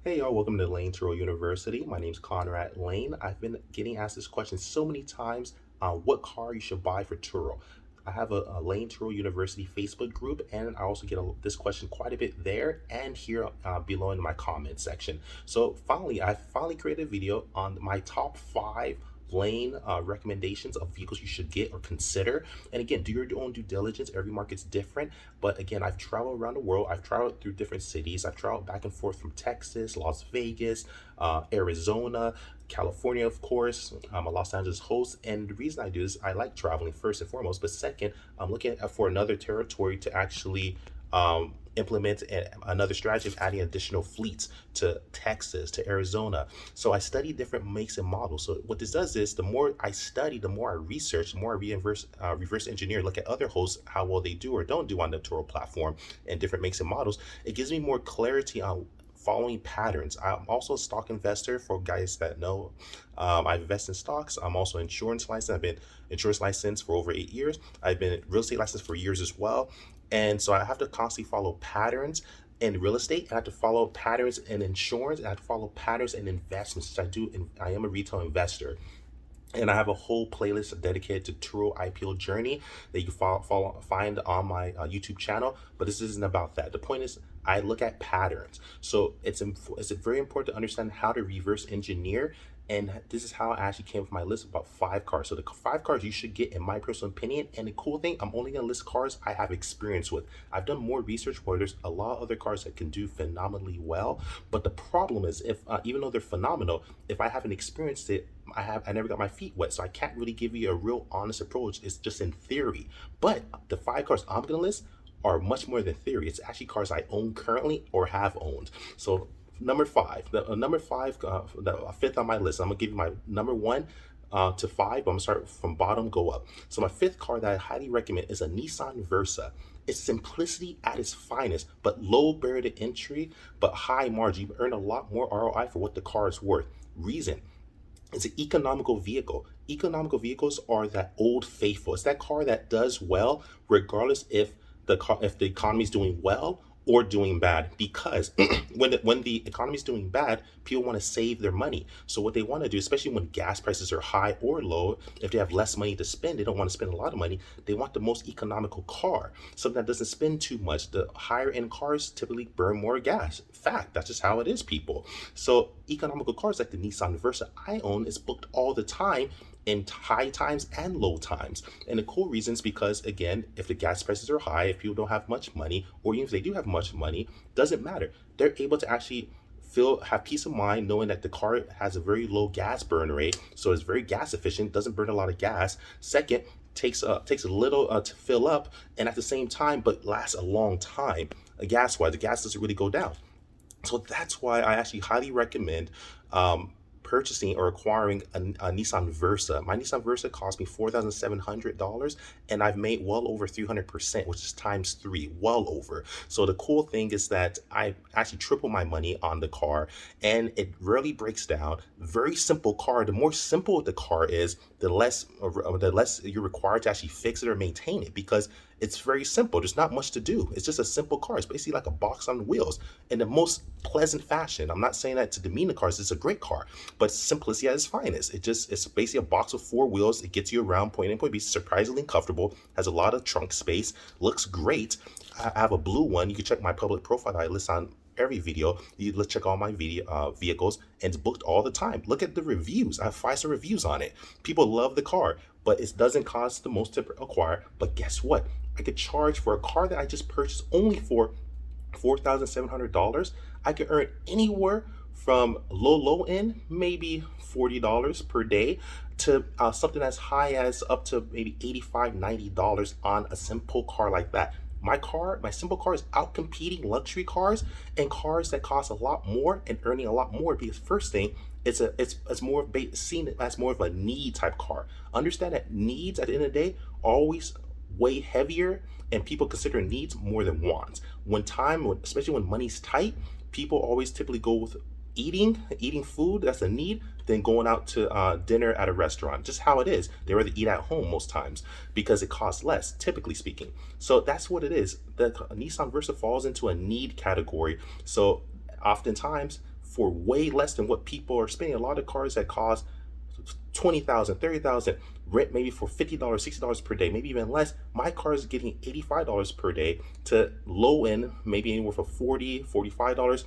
Hey y'all, welcome to Layn Turo University. My name's Conrad Layn. I've been getting asked this question so many times, what car you should buy for Turo. I have a Layn Turo University Facebook group, and I also get this question quite a bit there and here below in my comment section. So I finally created a video on my top 5 Layn recommendations of vehicles you should get or consider. And again, do your own due diligence. Every market's different. But again, I've traveled around the world. I've traveled through different cities. I've traveled back and forth from Texas, Las Vegas, Arizona, California, of course. I'm a Los Angeles host. And the reason I do this, I like traveling first and foremost. But second, I'm looking for another territory to actually implement another strategy of adding additional fleets to Texas, to Arizona. So I study different makes and models. So what this does is the more I study, the more I research, the more I reverse engineer, look at other hosts, how well they do or don't do on the Turo platform and different makes and models. It gives me more clarity on following patterns. I'm also a stock investor for guys that know. I invest in stocks. I'm also insurance licensed. I've been insurance licensed for over 8 years. I've been real estate licensed for years as well. And so I have to constantly follow patterns in real estate. I have to follow patterns in insurance. I have to follow patterns in investments. I am a retail investor. And I have a whole playlist dedicated to Turo IPO journey that you can find on my YouTube channel. But this isn't about that. The point is, I look at patterns. So it's very important to understand how to reverse engineer. And this is how I actually came up with my list of about 5 cars. So the 5 cars you should get, in my personal opinion. And the cool thing, I'm only gonna list cars I have experience with. I've done more research where there's a lot of other cars that can do phenomenally well. But the problem is, if even though they're phenomenal, if I haven't experienced it, I never got my feet wet, so I can't really give you a real honest approach. It's just in theory. But the 5 cars I'm gonna list are much more than theory. It's actually cars I own currently or have owned. So number 5, the fifth on my list. I'm gonna give you my number 1 to 5. I'm gonna start from bottom, go up. So my 5th car that I highly recommend is a Nissan Versa. It's simplicity at its finest, but low barrier to entry, but high margin. You earn a lot more ROI for what the car is worth. Reason: it's an economical vehicle. Economical vehicles are that old faithful. It's that car that does well, regardless if the economy is doing well or doing bad. Because when the economy is doing bad, people want to save their money. So what they want to do, especially when gas prices are high or low, if they have less money to spend, they don't want to spend a lot of money. They want the most economical car, something that doesn't spend too much. The higher end cars typically burn more gas. Fact, that's just how it is, people. So economical cars like the Nissan Versa I own is booked all the time in high times and low times. And the cool reason is because, again, if the gas prices are high, if people don't have much money, or even if they do have much money, doesn't matter. They're able to actually have peace of mind knowing that the car has a very low gas burn rate, so it's very gas efficient, doesn't burn a lot of gas. Second, takes a little to fill up, and at the same time, but lasts a long time. Gas-wise, the gas doesn't really go down. So that's why I actually highly recommend purchasing or acquiring a Nissan Versa. My Nissan Versa cost me $4,700, and I've made well over 300%, which is times 3, well over. So the cool thing is that I actually triple my money on the car, and it really breaks down. Very simple car. The more simple the car is, the less you're required to actually fix it or maintain it, because it's very simple. There's not much to do. It's just a simple car. It's basically like a box on wheels in the most pleasant fashion. I'm not saying that to demean the cars. It's a great car, but simplicity at its finest. It's basically a box with 4 wheels. It gets you around point A and point B, surprisingly comfortable, has a lot of trunk space, looks great. I have a blue one. You can check my public profile that I list on every video. Let's check all my vehicles, and it's booked all the time. Look at the reviews. I have 5-star reviews on it. People love the car, but it doesn't cost the most to acquire. But guess what? I could charge for a car that I just purchased only for $4,700. I could earn anywhere from low end, maybe $40 per day, to something as high as up to maybe $85, $90 on a simple car like that. My simple car is out competing luxury cars and cars that cost a lot more and earning a lot more, because first thing, it's more seen as more of a need type car. Understand that needs at the end of the day always way heavier, and people consider needs more than wants. Especially when money's tight, people always typically go with eating food, that's a need, than going out to dinner at a restaurant. Just how it is. They rather eat at home most times because it costs less, typically speaking. So that's what it is. The Nissan Versa falls into a need category. So oftentimes for way less than what people are spending. A lot of cars that cost 20,000, 30,000, rent maybe for $50, $60 per day, maybe even less. My car is getting $85 per day to low end, maybe anywhere from $40, $45,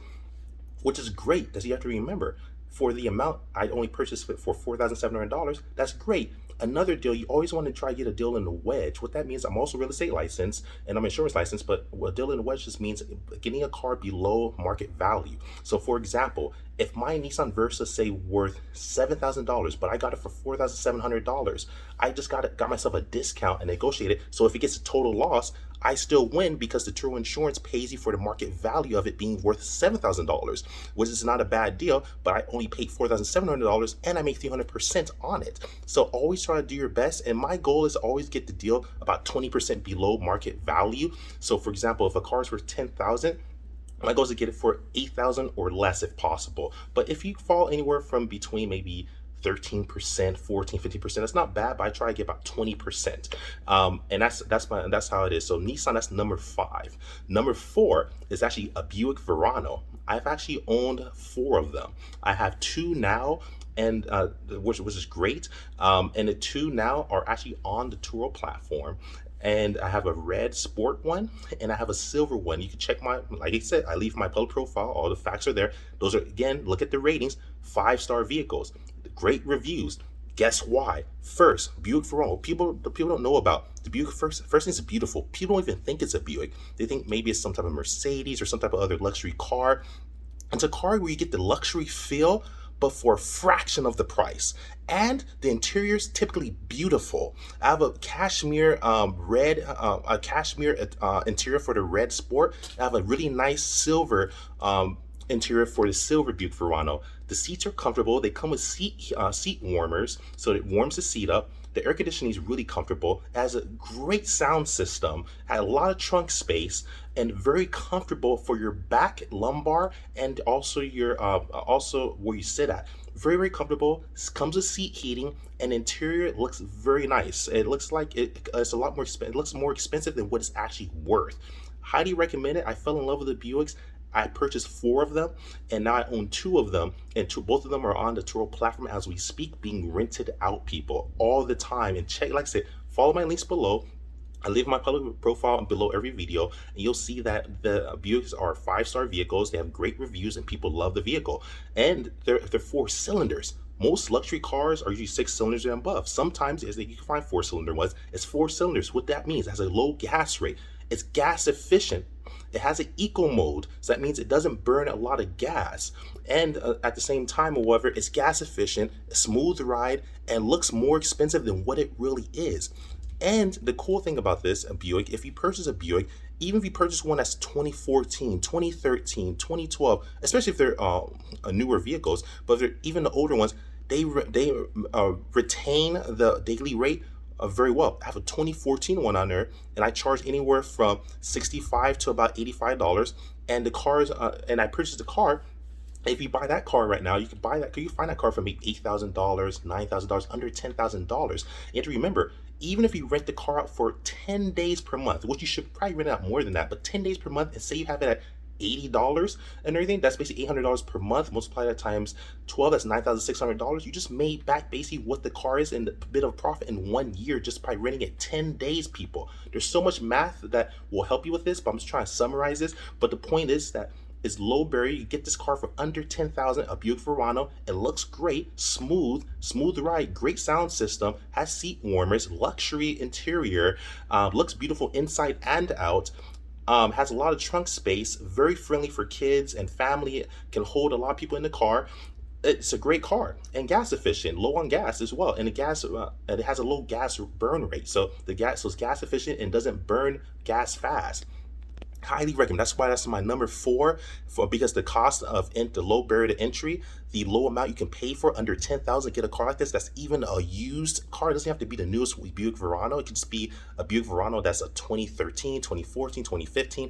which is great. Because you have to remember, for the amount I only purchased it for $4,700, that's great. Another deal, you always want to try to get a deal in the wedge. What that means, I'm also real estate licensed and I'm insurance licensed, but a deal in the wedge just means getting a car below market value. So for example, if my Nissan Versa say worth $7,000, but I got it for $4,700, I just got myself a discount and negotiated. So if it gets a total loss, I still win because the Turo insurance pays you for the market value of it being worth $7,000, which is not a bad deal, but I only paid $4,700 and I make 300% on it. So always try to do your best. And my goal is to always get the deal about 20% below market value. So for example, if a car is worth $10,000, my goal is to get it for $8,000 or less if possible. But if you fall anywhere from between maybe 13%, 14, 15%, that's not bad, but I try to get about 20%. And that's how it is. So Nissan, that's number 5. Number 4 is actually a Buick Verano. I've actually owned 4 of them. I have 2 now, and which is great. And the 2 now are actually on the Turo platform. And I have a red sport one and I have a silver one. You can check like I said, I leave my public profile, all the facts are there. Those are, again, look at the ratings, 5-star vehicles, great reviews. Guess why? First, Buick Verano. People don't know about the Buick. First thing, it's beautiful. People don't even think it's a Buick. They think maybe it's some type of Mercedes or some type of other luxury car. It's a car where you get the luxury feel, but for a fraction of the price. And the interior is typically beautiful. I have a cashmere interior for the red sport. I have a really nice silver interior for the silver Buick Verano. The seats are comfortable. They come with seat warmers, so it warms the seat up. The air conditioning is really comfortable. It has a great sound system, had a lot of trunk space, and very comfortable for your back, lumbar, and also your also where you sit at. Very, very comfortable. Comes with seat heating, and interior looks very nice. It looks like it's a lot more expensive. It looks more expensive than what it's actually worth. Highly recommend it. I fell in love with the Buicks. I purchased 4 of them, and now I own 2 of them, and both of them are on the Turo platform as we speak, being rented out, people, all the time. And check, like I said, follow my links below. I leave my public profile below every video, and you'll see that the Buicks are 5-star vehicles. They have great reviews, and people love the vehicle. And they're 4 cylinders. Most luxury cars are usually 6 cylinders and above. Sometimes you can find 4-cylinder ones. It's 4 cylinders. What that means, it has a low gas rate. It's gas efficient. It has an eco mode, so that means it doesn't burn a lot of gas. And at the same time, however, it's gas efficient, a smooth ride, and looks more expensive than what it really is. And the cool thing about this, a Buick, if you purchase a Buick, even if you purchase one that's 2014, 2013, 2012, especially if they're newer vehicles, but even the older ones, they retain the daily rate very well. I have a 2014 one on there, and I charge anywhere from $65 to about $85. And the cars, and I purchased the car. If you buy that car right now, you can find that car for maybe $8,000, $9,000, under $10,000. You have to remember, even if you rent the car out for 10 days per month, which you should probably rent out more than that, but 10 days per month, and say you have it at $80 and everything, that's basically $800 per month. Multiply that times 12, that's $9,600. You just made back basically what the car is and a bit of profit in 1 year just by renting it 10 days, people. There's so much math that will help you with this, but I'm just trying to summarize this. But the point is that it's low barrier. You get this car for under $10,000, a Buick Verano. It looks great, smooth ride, great sound system, has seat warmers, luxury interior, looks beautiful inside and out. Has a lot of trunk space, very friendly for kids and family, can hold a lot of people in the car. It's a great car and gas efficient, low on gas as well. And the gas, it has a low gas burn rate. So it's gas efficient and doesn't burn gas fast. Highly recommend. That's why that's my number 4 because the cost of the low barrier to entry, the low amount you can pay for under $10,000, get a car like this. That's even a used car. It doesn't have to be the newest Buick Verano. It could just be a Buick Verano that's a 2013, 2014, 2015,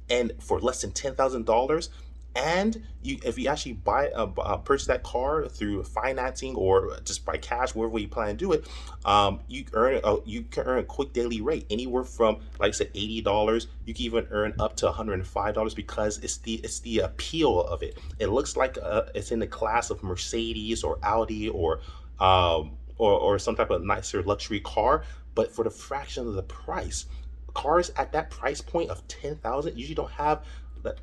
and for less than $10,000. And if you actually purchase that car through financing or just by cash, wherever you plan to do it, you can earn a quick daily rate anywhere from, like I said, $80. You can even earn up to $105 because it's the appeal of it. It looks like it's in the class of Mercedes or Audi or some type of nicer luxury car, but for the fraction of the price. Cars at that price point of 10,000 usually don't have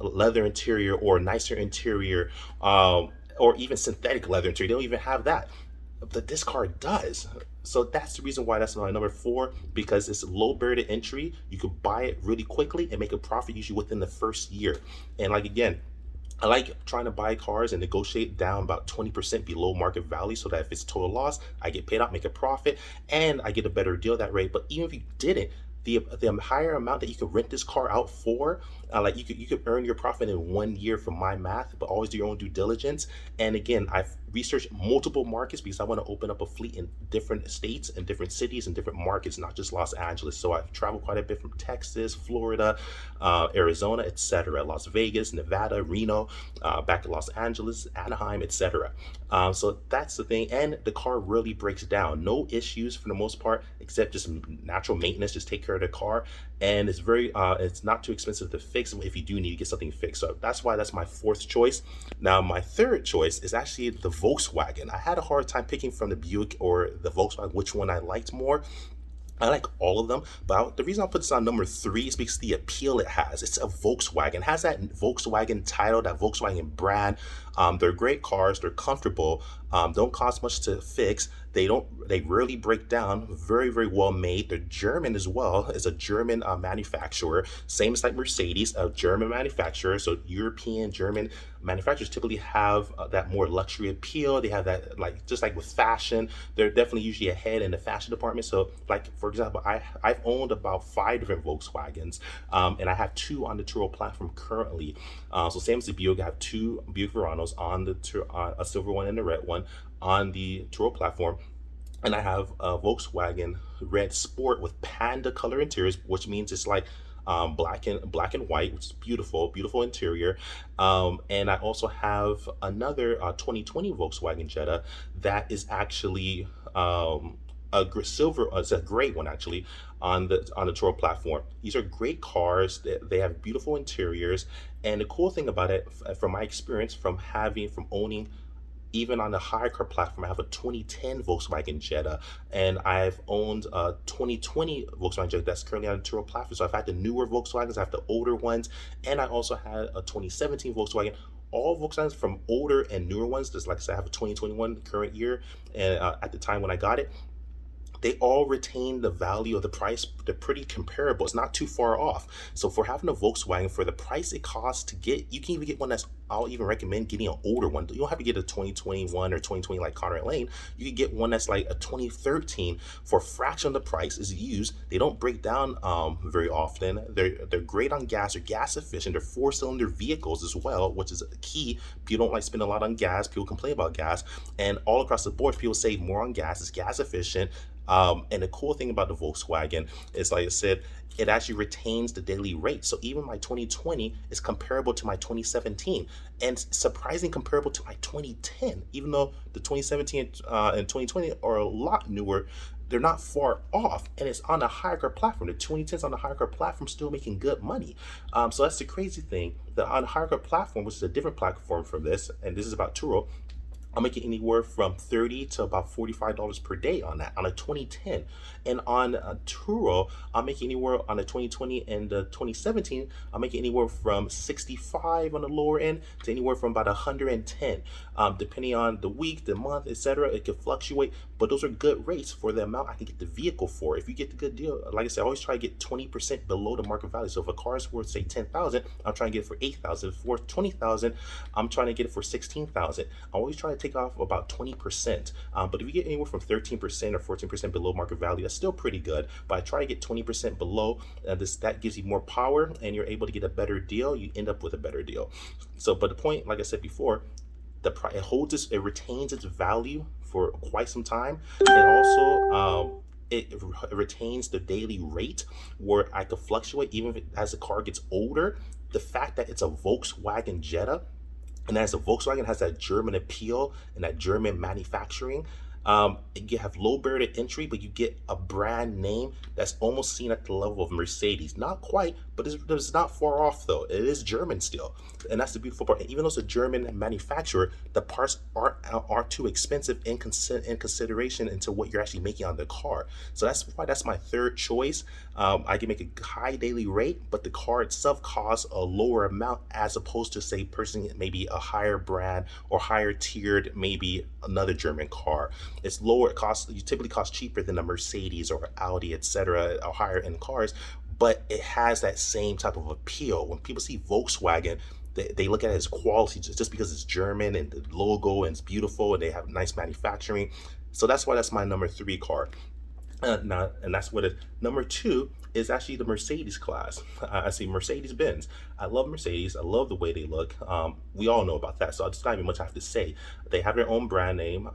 leather interior or nicer interior, or even synthetic leather interior. They don't even have that, but this car does. So that's the reason why that's my number four, because it's low barrier to entry. You could buy it really quickly and make a profit usually within the first year. And like again, I like trying to buy cars and negotiate down about 20% below market value so that if it's total loss, I get paid out, make a profit, and I get a better deal that rate. But even if you didn't, the higher amount that you could rent this car out for, like you could earn your profit in 1 year from my math, but always do your own due diligence. And again, I've researched multiple markets because I want to open up a fleet in different states and different cities and different markets, not just Los Angeles. So I've traveled quite a bit from Texas, Florida, Arizona, etc., Las Vegas, Nevada, Reno, back to Los Angeles, Anaheim, etc. So that's the thing. And the car really breaks down. No issues for the most part, except just natural maintenance. Just take care of the car. And it's not too expensive to fix if you do need to get something fixed. So that's my fourth choice. Now, my third choice is actually the Volkswagen. I had a hard time picking from the Buick or the Volkswagen which one I liked more. I like all of them, but the reason I put this on number three is because the appeal it has. It's a Volkswagen. It has that Volkswagen title, that Volkswagen brand. They're great cars. They're comfortable. Don't cost much to fix. They rarely break down. Very, very well made. They're German as well. It's a German manufacturer. Same as like Mercedes, a German manufacturer. So European, German manufacturers typically have that more luxury appeal. They have that, like, just like with fashion, they're definitely usually ahead in the fashion department. So like, for example, I've owned about 5 different Volkswagens, and I have 2 on the Turo platform currently. So same as the Buick, I have 2 Buick Veranos on a silver one and a red one on the Turo platform. And I have a Volkswagen Red Sport with panda color interiors, which means it's like black and white, which is beautiful, beautiful interior. And I also have another 2020 Volkswagen Jetta that is actually silver. It's a gray one actually on the Turo platform. These are great cars. They have beautiful interiors, and the cool thing about it, from my experience, from owning even on the higher car platform, I have a 2010 Volkswagen Jetta, and I've owned a 2020 Volkswagen Jetta that's currently on the Turo platform. So I've had the newer Volkswagens, I have the older ones, and I also had a 2017 Volkswagen. All Volkswagens, from older and newer ones, just like I said, I have a 2021 current year, and at the time when I got it, they all retain the value of the price. They're pretty comparable. It's not too far off. So for having a Volkswagen, for the price it costs to get, you can even get one that's, I'll even recommend getting an older one. You don't have to get a 2021 or 2020 like Conrad Layn. You can get one that's like a 2013 for a fraction of the price. Is used. They don't break down very often. They're great on gas. They're gas efficient. They're 4-cylinder vehicles as well, which is key. People don't like spending a lot on gas. People complain about gas, and all across the board, people save more on gas. It's gas efficient. And the cool thing about the Volkswagen is, like I said, it actually retains the daily rate. So even my 2020 is comparable to my 2017, and surprisingly comparable to my 2010. Even though the 2017 and 2020 are a lot newer, they're not far off, and it's on a higher car platform. The 2010s on the higher car platform still making good money. So that's the crazy thing. The on the higher car platform, which is a different platform from this, and this is about Turo, I'm making anywhere from $30 to about $45 per day on that, on a 2010. And on Turo, I'm making anywhere on the 2020 and the 2017, I'm making anywhere from 65 on the lower end to anywhere from about 110, depending on the week, the month, etc. It could fluctuate, but those are good rates for the amount I can get the vehicle for. If you get the good deal, like I said, I always try to get 20% below the market value. So if a car is worth, say, 10,000, I'm trying to get it for 8,000. If it's worth 20,000, I'm trying to get it for 16,000. I always try to take off about 20%. But if you get anywhere from 13% or 14% below market value, that's still pretty good. But I try to get 20% below. That gives you more power, and you're able to get a better deal. You end up with a better deal. So, but the point, like I said before, it retains its value for quite some time, and also it retains the daily rate where I could fluctuate even as the car gets older. The fact that it's a Volkswagen Jetta, And as the Volkswagen has that German appeal and that German manufacturing, you have low barrier to entry, but you get a brand name that's almost seen at the level of Mercedes. Not quite, but it's not far off though. It is German still, and that's the beautiful part. And even though it's a German manufacturer, the parts aren't too expensive in consideration into what you're actually making on the car. So that's why that's my third choice. I can make a high daily rate, but the car itself costs a lower amount as opposed to say purchasing maybe a higher brand or higher tiered maybe another German car. It's lower cost. You typically cost cheaper than a Mercedes or Audi, etc., or higher end cars, but it has that same type of appeal. When people see Volkswagen, they look at it as quality just because it's German and the logo and it's beautiful and they have nice manufacturing. So that's why that's my number three car. Now, and that's what it. Number two is actually the Mercedes class. I see Mercedes-Benz. I love Mercedes. I love the way they look. We all know about that, so it's not even much I have to say. They have their own brand name.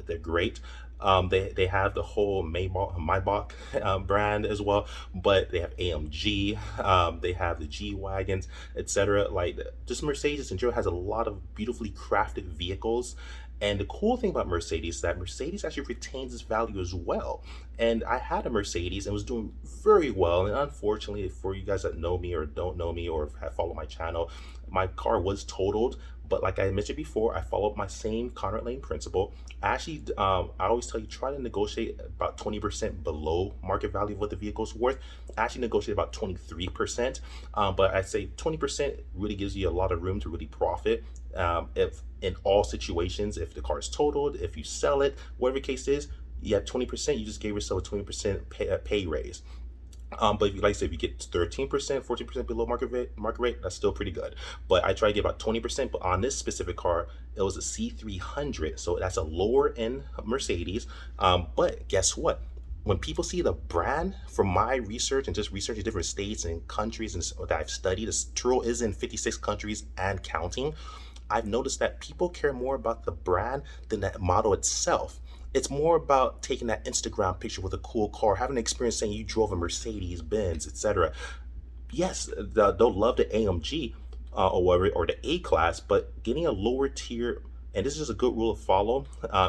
They're great. They have the whole Maybach brand as well, but they have AMG. They have the G wagons, etc. Like just Mercedes in general has a lot of beautifully crafted vehicles. And the cool thing about Mercedes is that Mercedes actually retains its value as well. And I had a Mercedes and was doing very well. And unfortunately, for you guys that know me or don't know me or have followed my channel, my car was totaled. But like I mentioned before, I followed my same Conrad Layn principle. I always tell you, try to negotiate about 20% below market value of what the vehicle's worth. I actually negotiate about 23%, but I say 20% really gives you a lot of room to really profit. If in all situations, if the car is totaled, if you sell it, whatever the case is, you have 20%, you just gave yourself a 20% pay raise. But if you like I said, if you get 13%, 14% below market rate, that's still pretty good. But I try to get about 20%. But on this specific car, it was a C300, so that's a lower end Mercedes. But guess what? When people see the brand, from my research and just researching different states and countries and that I've studied, Turo is in 56 countries and counting. I've noticed that people care more about the brand than that model itself. It's more about taking that Instagram picture with a cool car, having an experience saying you drove a Mercedes Benz, etc. Yes, they'll love the AMG or whatever, or the A class, but getting a lower tier, and this is just a good rule of follow,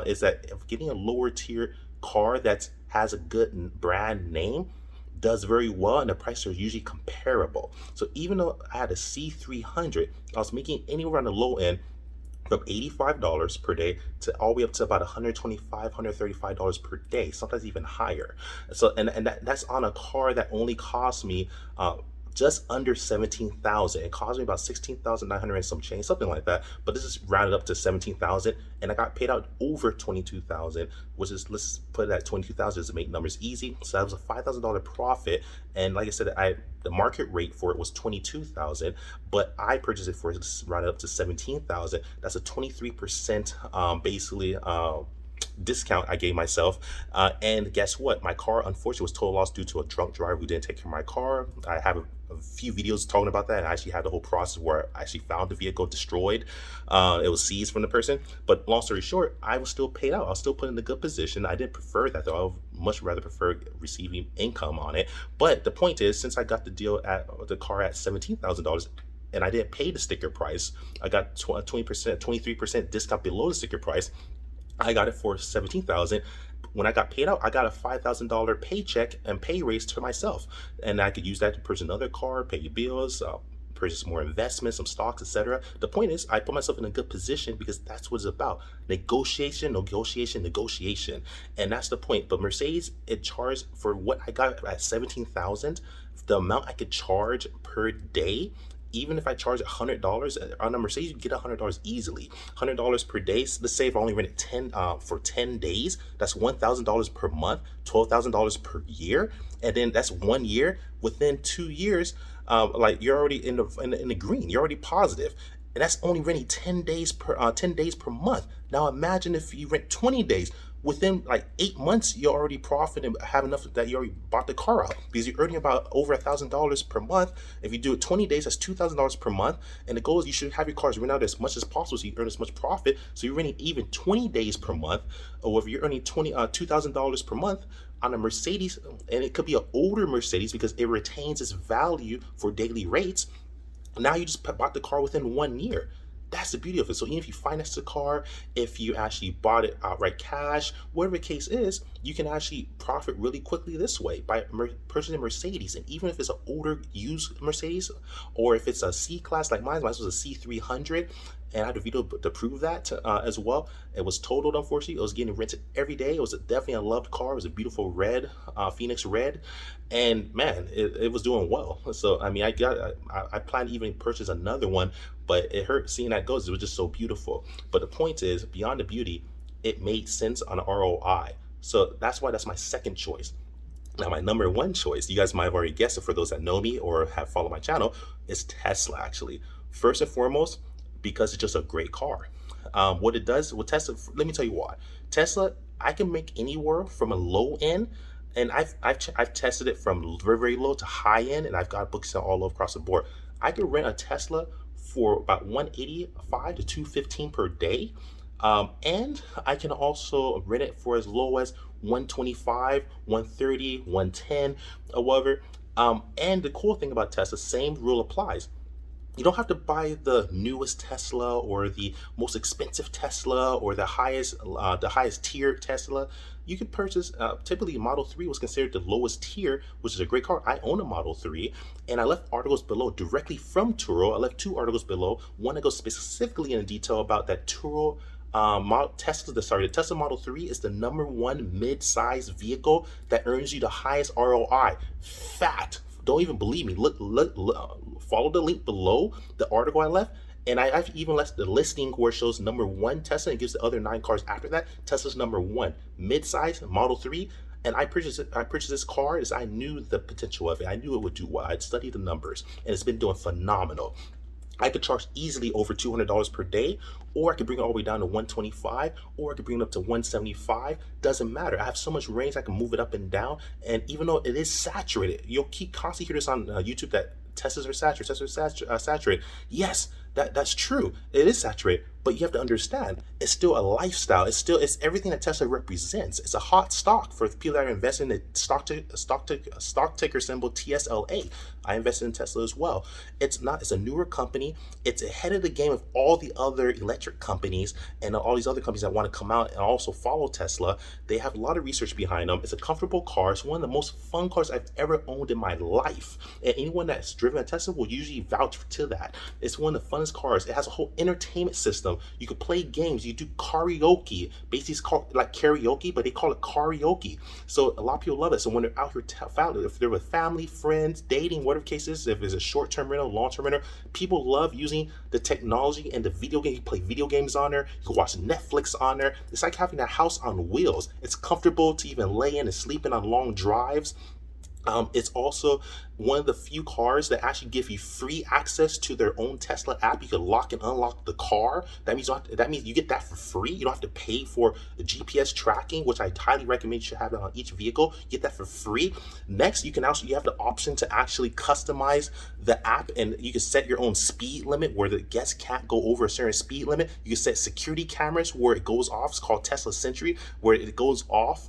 is that if getting a lower tier car that has a good brand name does very well, and the prices are usually comparable. So even though I had a C300, I was making anywhere on the low end from $85 per day to all the way up to about $125, $135 per day, sometimes even higher. So and that's on a car that only cost me just under 17,000. It cost me about 16,900 and some change, something like that. But this is rounded up to 17,000, and I got paid out over 22,000, which is, let's put it at 22,000 to make numbers easy. So that was a $5,000 profit. And like I said, the market rate for it was 22,000, but I purchased it for rounded up to 17,000. That's a 23% basically discount I gave myself. And guess what? My car, unfortunately, was total loss due to a drunk driver who didn't take care of my car. I have a few videos talking about that, and I actually had the whole process where I actually found the vehicle destroyed. It was seized from the person. But long story short, I was still paid out. I was still put in a good position. I didn't prefer that, though. I would much rather prefer receiving income on it. But the point is, since I got the deal at the car at $17,000, and I didn't pay the sticker price, I got 20%, 23% discount below the sticker price. I got it for 17,000. When I got paid out, I got a $5,000 paycheck and pay raise to myself, and I could use that to purchase another car, pay your bills, purchase more investments, some stocks, etc. The point is, I put myself in a good position because that's what it's about: negotiation, negotiation, negotiation, and that's the point. But Mercedes, it charged for what I got at 17,000. The amount I could charge per day, even if I charge $100 on a Mercedes, you get $100 easily. $100 per day. Let's say if I only rented 10 for 10 days, that's $1,000 per month, $12,000 per year, and then that's 1 year. Within 2 years, like you're already in the green. You're already positive, and that's only renting 10 days per month. Now imagine if you rent 20 days. Within like 8 months, you're already profiting and have enough that you already bought the car out, because you're earning about over $1,000 per month. If you do it 20 days, that's $2,000 per month. And the goal is you should have your cars rent out as much as possible so you earn as much profit. So you're renting even 20 days per month, or if you're earning $2,000 per month on a Mercedes, and it could be an older Mercedes because it retains its value for daily rates. Now you just bought the car within 1 year. That's the beauty of it. So even if you finance the car, if you actually bought it outright cash, whatever the case is, you can actually profit really quickly this way by purchasing a Mercedes. And even if it's an older used Mercedes, or if it's a C-Class like mine was a C300, and I had a video to prove that as well. It was totaled, unfortunately. It was getting rented every day. It was definitely a loved car. It was a beautiful red, Phoenix red, and man, it was doing well. So I mean, I plan to even purchase another one, but it hurt seeing that goes. It was just so beautiful. But the point is, beyond the beauty, it made sense on ROI. So that's why that's my second choice. Now, my number one choice, you guys might have already guessed it for those that know me or have followed my channel, is Tesla, actually. First and foremost, because it's just a great car. What it does with Tesla, let me tell you why. Tesla, I can make anywhere from a low end, and I've tested it from very, very low to high end, and I've got books all over across the board. I could rent a Tesla for about 185 to 215 per day. And I can also rent it for as low as 125, 130, 110, or whatever. And the cool thing about Tesla, same rule applies. You don't have to buy the newest Tesla or the most expensive Tesla or the highest tier Tesla. You could purchase, typically Model 3 was considered the lowest tier, which is a great car. I own a Model 3, and I left articles below directly from Turo. I left 2 articles below, one that goes specifically in detail about that Turo the Tesla Model 3 is the #1 mid-size vehicle that earns you the highest ROI. Fact. Don't even believe me. Look, follow the link below the article I left. And I've even left the listing where it shows #1 Tesla and gives the other 9 cars after that. Tesla's #1 mid-size Model 3. And I purchased this car as I knew the potential of it. I knew it would do well. I'd studied the numbers, and it's been doing phenomenal. I could charge easily over $200 per day, or I could bring it all the way down to 125, or I could bring it up to 175. Doesn't matter. I have so much range, I can move it up and down. And even though it is saturated, you'll keep constantly hear this on YouTube that Teslas are saturated. Yes, that's true. It is saturated, but you have to understand, it's still a lifestyle. It's everything that Tesla represents. It's a hot stock for people that are investing in stock ticker symbol TSLA. I invested in Tesla as well. It's a newer company. It's ahead of the game of all the other electric companies and all these other companies that want to come out and also follow Tesla. They have a lot of research behind them. It's a comfortable car. It's one of the most fun cars I've ever owned in my life. And anyone that's driven a Tesla will usually vouch to that. It's one of the funnest cars. It has a whole entertainment system. You can play games. You do karaoke. Basically, it's called like karaoke, but they call it karaoke. So a lot of people love it. So when they're out here, if they're with family, friends, dating, whatever the case is, if it's a short-term rental, long-term rental, people love using the technology and the video game. You play video games on there. You can watch Netflix on there. It's like having a house on wheels. It's comfortable to even lay in and sleep in on long drives. It's also one of the few cars that actually give you free access to their own Tesla app. You can lock and unlock the car. That means you get that for free. You don't have to pay for the GPS tracking, which I highly recommend you should have it on each vehicle. You get that for free. Next, you have the option to actually customize the app, and you can set your own speed limit where the guests can't go over a certain speed limit. You can set security cameras where it goes off. It's called Tesla Sentry, where it goes off.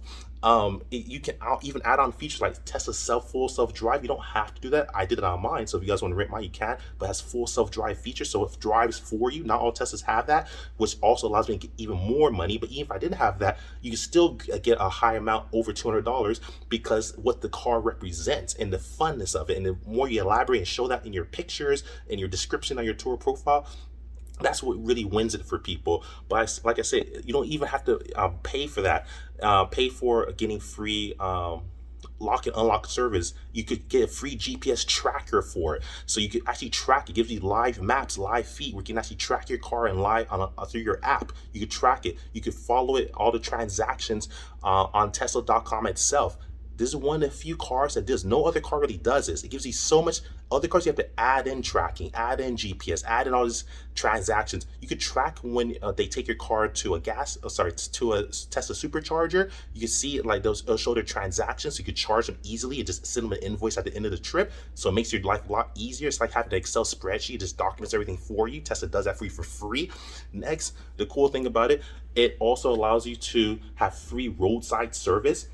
You can even add on features like Tesla full self-drive. You don't have to do that. I did it on mine, so if you guys want to rent mine, you can, but it has full self-drive features, so it drives for you. Not all Teslas have that, which also allows me to get even more money. But even if I didn't have that, you can still get a high amount, over $200, because what the car represents and the funness of it. And the more you elaborate and show that in your pictures and your description on your Turo profile, that's what really wins it for people. But like I said, you don't even have to pay for that. Pay for getting free lock and unlock service. You could get a free GPS tracker for it, so you could actually track it. Gives you live maps, live feed, where you can actually track your car and live through your app. You could track it. You could follow it, all the transactions on Tesla.com itself. This is one of the few cars that does. No other car really does this. It gives you so much. Other cars, you have to add in tracking, add in GPS, add in all these transactions. You could track when they take your car to a to a Tesla supercharger. You can see like it'll show their transactions. So you could charge them easily and just send them an invoice at the end of the trip. So it makes your life a lot easier. It's like having an Excel spreadsheet. It just documents everything for you. Tesla does that for you for free. Next, the cool thing about it, it also allows you to have free roadside service.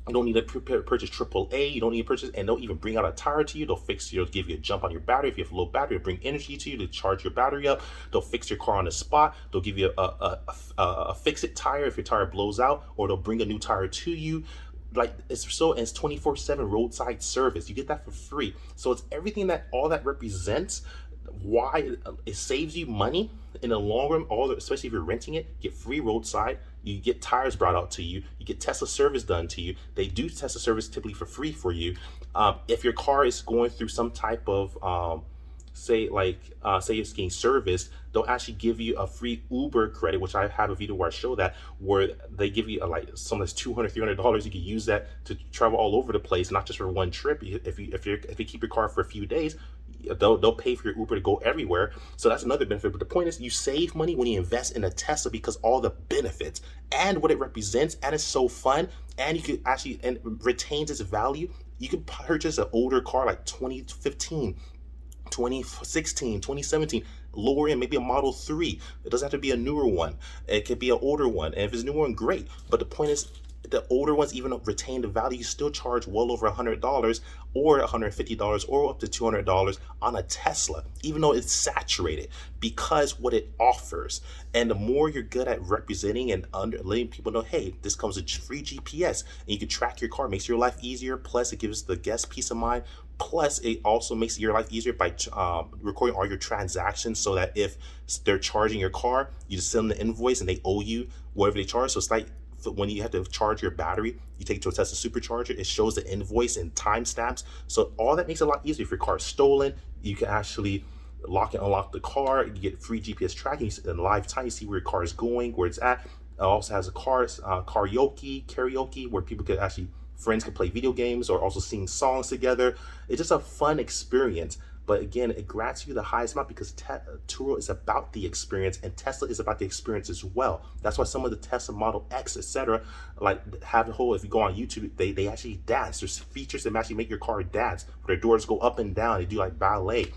You don't need to purchase AAA. You don't need to purchase, and they'll even bring out a tire to you. They'll give you a jump on your battery. If you have a low battery, they'll bring energy to you to charge your battery up. They'll fix your car on the spot. They'll give you a fix-it tire if your tire blows out, or they'll bring a new tire to you. Like, it's 24/7 roadside service. You get that for free. So it's everything that all that represents. Why it saves you money in the long run, especially if you're renting it. Get free roadside, you get tires brought out to you, you get Tesla service done to you. They do Tesla service typically for free for you. If your car is going through some type of say it's getting serviced, they'll actually give you a free Uber credit, which I have a video where I show that, where they give you like something that's $200-300. You can use that to travel all over the place, not just for one trip. If you keep your car for a few days, they'll pay for your Uber to go everywhere. So that's another benefit. But the point is, you save money when you invest in a Tesla, because all the benefits and what it represents, and it's so fun, and you can actually, and retains its value. You can purchase an older car like 2015, 2016, 2017, lower end, maybe a Model 3. It doesn't have to be a newer one. It could be an older one. And if it's a newer one, great. But the point is, the older ones even retain the value. You still charge well over $100 or $150 or up to $200 on a Tesla, even though it's saturated, because what it offers. And the more you're good at representing and letting people know, hey, this comes with free GPS and you can track your car, makes your life easier. Plus, it gives the guest peace of mind. Plus, it also makes your life easier by recording all your transactions, so that if they're charging your car, you just send them the invoice and they owe you whatever they charge. So it's like, when you have to charge your battery, you take it to a Tesla supercharger, it shows the invoice and timestamps. So all that makes it a lot easier. If your car is stolen, you can actually lock and unlock the car. You get free GPS tracking in live time. You see where your car is going, where it's at. It also has a karaoke, where people could actually, friends can play video games or also sing songs together. It's just a fun experience. But again, it grants you the highest amount, because Turo is about the experience, and Tesla is about the experience as well. That's why some of the Tesla Model X, etc., like have the whole, if you go on YouTube, they actually dance. There's features that actually make your car dance, where their doors go up and down. They do like ballet.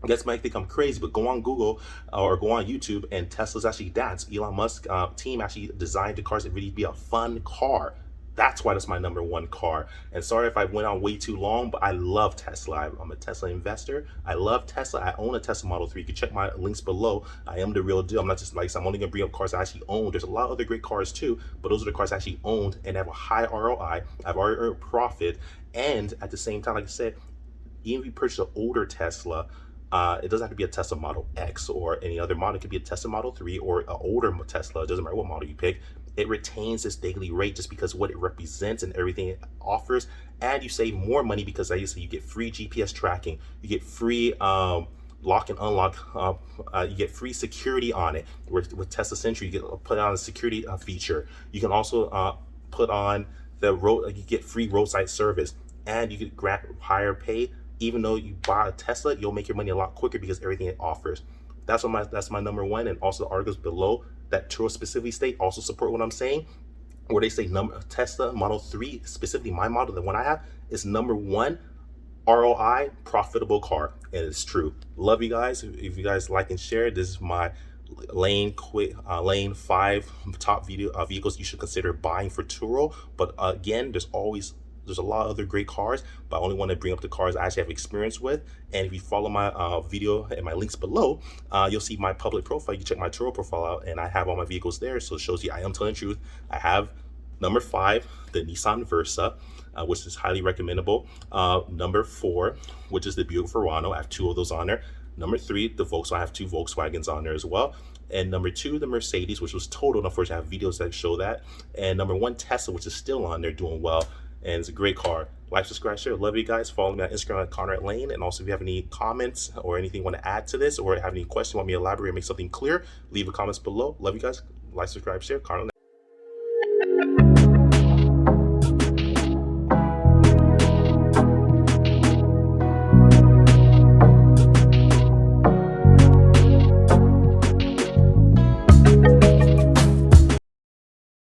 I guess might think I'm crazy, but go on Google or go on YouTube, and Tesla's actually dance. Elon Musk team actually designed the cars to really be a fun car. That's why that's my number one car. And sorry if I went on way too long, but I love Tesla. I'm a Tesla investor. I love Tesla. I own a Tesla Model 3. You can check my links below. I am the real deal. I'm not just like, I'm only gonna bring up cars I actually own. There's a lot of other great cars too, but those are the cars I actually owned and have a high ROI. I've already earned profit. And at the same time, like I said, even if you purchase an older Tesla, it doesn't have to be a Tesla Model X or any other model. It could be a Tesla Model 3 or an older Tesla. It doesn't matter what model you pick. It retains this daily rate just because of what it represents and everything it offers. And you save more money because, like I said, you get free GPS tracking. You get free lock and unlock. You get free security on it. With Tesla Sentry, you get put on a security feature. You can also put on the road. You get free roadside service, and you get grant higher pay. Even though you buy a Tesla, you'll make your money a lot quicker because everything it offers. That's my number one. And also the articles below that Turo specifically state also support what I'm saying, where they say Tesla Model 3, specifically my model, the one I have, is number one ROI profitable car. And it's true. Love you guys. If you guys like and share, this is my Layn 5 top vehicles you should consider buying for Turo. But again, there's a lot of other great cars, but I only want to bring up the cars I actually have experience with. And if you follow my video and my links below, you'll see my public profile. You can check my Turo profile out, and I have all my vehicles there. So it shows you I am telling the truth. I have number 5, the Nissan Versa, which is highly recommendable. Number 4, which is the Buick Verano. I have 2 of those on there. Number 3, the Volkswagen. I have 2 Volkswagens on there as well. And number 2, the Mercedes, which was totaled. Unfortunately, I have videos that show that. And number 1, Tesla, which is still on there doing well. And it's a great car. Like, subscribe, share. Love you guys. Follow me on Instagram at Conrad Layn. And also, if you have any comments or anything you want to add to this, or have any questions, want me to elaborate or make something clear, leave the comments below. Love you guys. Like, subscribe, share. Conrad Layn.